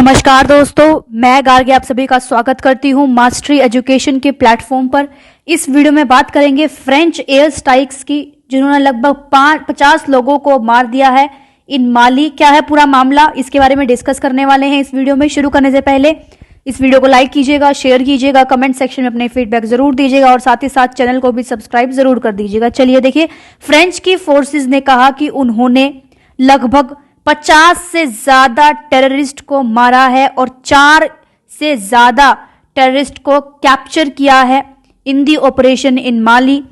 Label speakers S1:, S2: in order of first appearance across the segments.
S1: नमस्कार दोस्तों, मैं गार्गी आप सभी का स्वागत करती हूं मास्टरी एजुकेशन के प्लेटफॉर्म पर। इस वीडियो में बात करेंगे फ्रेंच एयर स्ट्राइक्स की, जिन्होंने लगभग 50 लोगों को मार दिया है इन माली। क्या है पूरा मामला, इसके बारे में डिस्कस करने वाले हैं इस वीडियो में। शुरू करने से पहले इस वीडियो को लाइक कीजिएगा, शेयर कीजिएगा, कमेंट सेक्शन में अपने फीडबैक जरूर दीजिएगा और साथ ही साथ चैनल को भी सब्सक्राइब जरूर कर दीजिएगा। चलिए देखिए, फ्रेंच की फोर्सेज ने कहा कि उन्होंने लगभग 50 से ज्यादा टेररिस्ट को मारा है और 4 से ज्यादा टेररिस्ट को कैप्चर किया है इन दी ऑपरेशन इन माली।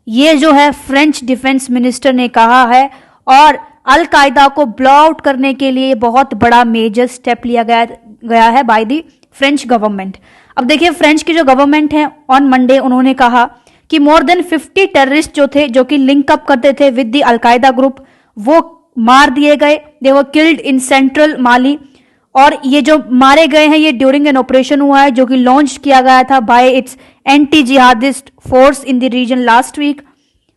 S1: ये जो है फ्रेंच डिफेंस मिनिस्टर ने कहा है और अल कायदा को ब्लो आउट करने के लिए बहुत बड़ा मेजर स्टेप लिया गया है बाय दी फ्रेंच गवर्नमेंट। अब देखिए, फ्रेंच की जो गवर्नमेंट है ऑन मंडे उन्होंने कहा कि मोर देन 50 टेररिस्ट जो थे, जो कि लिंक अप करते थे विद दी अल कायदा ग्रुप, वो मार दिए गए। दे वर किल्ड इन सेंट्रल माली। और ये जो मारे गए हैं ये ड्यूरिंग एन ऑपरेशन हुआ है जो कि लॉन्च किया गया था by its anti jihadist force in the region last week.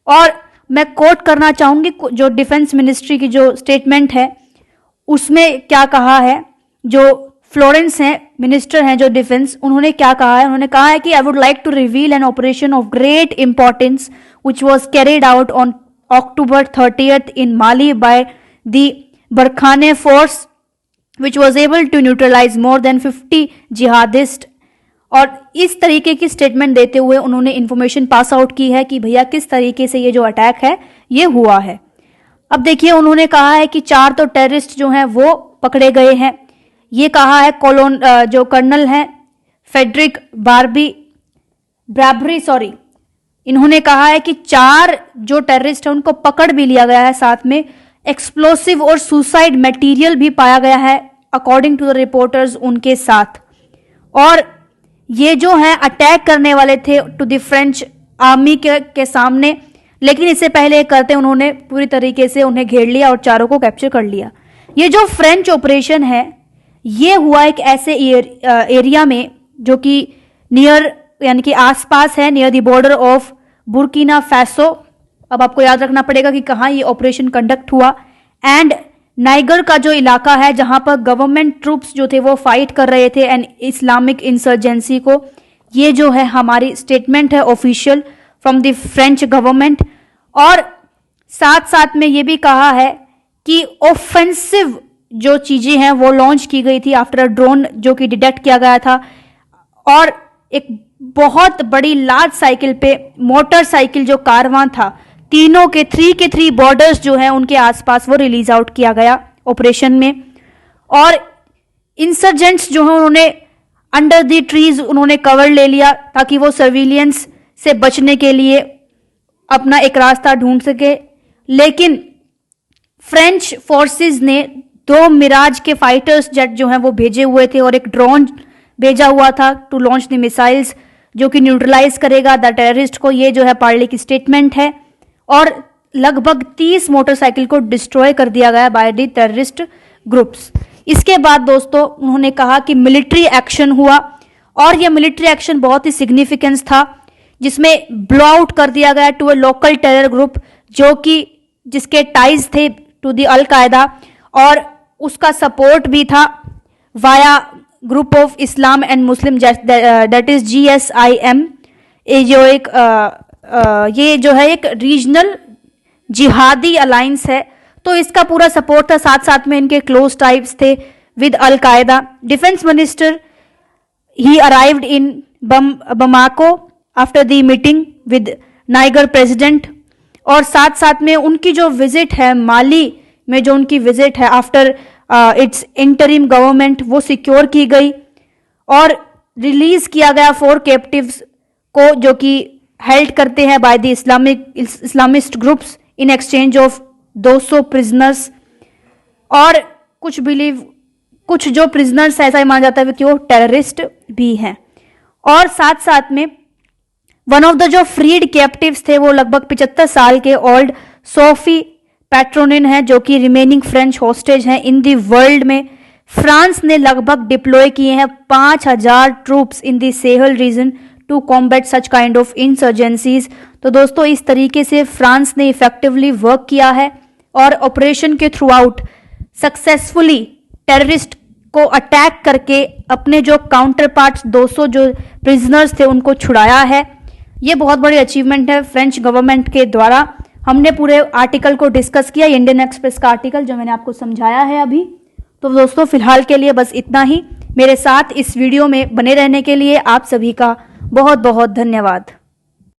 S1: और मैं कोट करना चाहूंगी जो डिफेंस मिनिस्ट्री की जो स्टेटमेंट है उसमें क्या कहा है। जो फ्लोरेंस हैं, मिनिस्टर हैं जो डिफेंस, उन्होंने क्या कहा है। उन्होंने कहा है कि I would like to reveal an operation of great importance which was carried out on October 30th in Mali by the Barkhane force which was able to neutralize more than 50 jihadists। और इस तरीके की statement देते हुए उन्होंने information pass out की है कि भैया किस तरीके से ये जो अटैक है ये हुआ है। अब देखिए, उन्होंने कहा है कि 4 तो टेररिस्ट जो हैं वो पकड़े गए हैं। ये कहा है जो कर्नल हैं फेडरिक ब्रैबरी, इन्होंने कहा है कि 4 जो टेररिस्ट हैं उनको पकड़ भी लिया गया है। साथ में एक्सप्लोसिव और सुसाइड मटेरियल भी पाया गया है अकॉर्डिंग टू द रिपोर्टर्स उनके साथ। और ये जो है अटैक करने वाले थे टू द फ्रेंच आर्मी के सामने, लेकिन इससे पहले करते उन्होंने पूरी तरीके से उन्हें घेर लिया और 4 को कैप्चर कर लिया। ये जो फ्रेंच ऑपरेशन है ये हुआ एक ऐसे एरिया में जो कि नियर यानी कि आसपास है, near the border of Burkina Faso. अब आपको याद रखना पड़ेगा कि कहाँ ये ऑपरेशन कंडक्ट हुआ। एंड नाइगर का जो इलाका है जहां पर गवर्नमेंट ट्रूप्स जो थे वो फाइट कर रहे थे एंड इस्लामिक इंसर्जेंसी को। ये जो है हमारी स्टेटमेंट है official from the French government. और साथ साथ में ये भी कहा है कि ऑफेंसिव जो चीजें हैं वो लॉन्च की गई थी आफ्टर अ ड्रोन जो कि डिटेक्ट किया गया था। और एक बहुत बड़ी लार्ज साइकिल पे मोटरसाइकिल जो कारवां था, तीनों के 3 बॉर्डर्स जो हैं उनके आसपास वो रिलीज आउट किया गया ऑपरेशन में। और इंसर्जेंट्स जो हैं उन्होंने अंडर द ट्रीज उन्होंने कवर ले लिया ताकि वो सर्विलियंस से बचने के लिए अपना एक रास्ता ढूंढ सके। लेकिन फ्रेंच फोर्सेस ने 2 मिराज के फाइटर्स जेट जो हैं वो भेजे हुए थे और एक ड्रोन भेजा हुआ था टू लॉन्च द मिसाइल्स जो कि न्यूट्रलाइज करेगा द टेररिस्ट को। ये जो है पार्ले की स्टेटमेंट है। और लगभग 30 मोटरसाइकिल को डिस्ट्रॉय कर दिया गया बाय द टेररिस्ट ग्रुप्स। इसके बाद दोस्तों उन्होंने कहा कि मिलिट्री एक्शन हुआ और यह मिलिट्री एक्शन बहुत ही सिग्निफिकेंस था, जिसमें ब्लो आउट कर दिया गया to a local terror group जो कि जिसके टाइज थे टू द अल कायदा और उसका सपोर्ट भी था via group of Islam and Muslim that is GSIM। ये जो है एक रीजनल जिहादी अलायंस है, तो इसका पूरा सपोर्ट था। साथ साथ में इनके क्लोज टाइप्स थे विद अल कायदा। Defence minister he arrived in Bamako after the meeting with Niger president. और साथ साथ में उनकी जो विजिट है माली में, जो उनकी विजिट है आफ्टर इट्स इंटरिम गवर्नमेंट, वो सिक्योर की गई और रिलीज किया गया 4 कैप्टिव्स को जो कि हेल्ड करते हैं by the Islamist groups in exchange of 200 prisoners. और कुछ जो प्रिजनर्स ऐसा ही माना जाता है कि वो टेररिस्ट भी हैं। और साथ साथ में वन ऑफ द जो फ्रीड कैप्टिव्स थे वो लगभग 75 साल के ओल्ड सोफी पैट्रोनिन है जो कि रिमेनिंग फ्रेंच हॉस्टेज हैं इन दी वर्ल्ड में। फ्रांस ने लगभग डिप्लॉय किए हैं 5000 troops in the Sahel region to combat such kind of insurgencies. तो दोस्तों इस तरीके से फ्रांस ने इफेक्टिवली वर्क किया है और ऑपरेशन के थ्रू आउट सक्सेसफुली टेररिस्ट को अटैक करके अपने जो काउंटर पार्ट्स 200 जो प्रिजनर्स थे उनको छुड़ाया है। ये बहुत बड़ी अचीवमेंट है फ्रेंच गवर्नमेंट के द्वारा। हमने पूरे आर्टिकल को डिस्कस किया, इंडियन एक्सप्रेस का आर्टिकल जो मैंने आपको समझाया है अभी। तो दोस्तों फिलहाल के लिए बस इतना ही। मेरे साथ इस वीडियो में बने रहने के लिए आप सभी का बहुत बहुत धन्यवाद।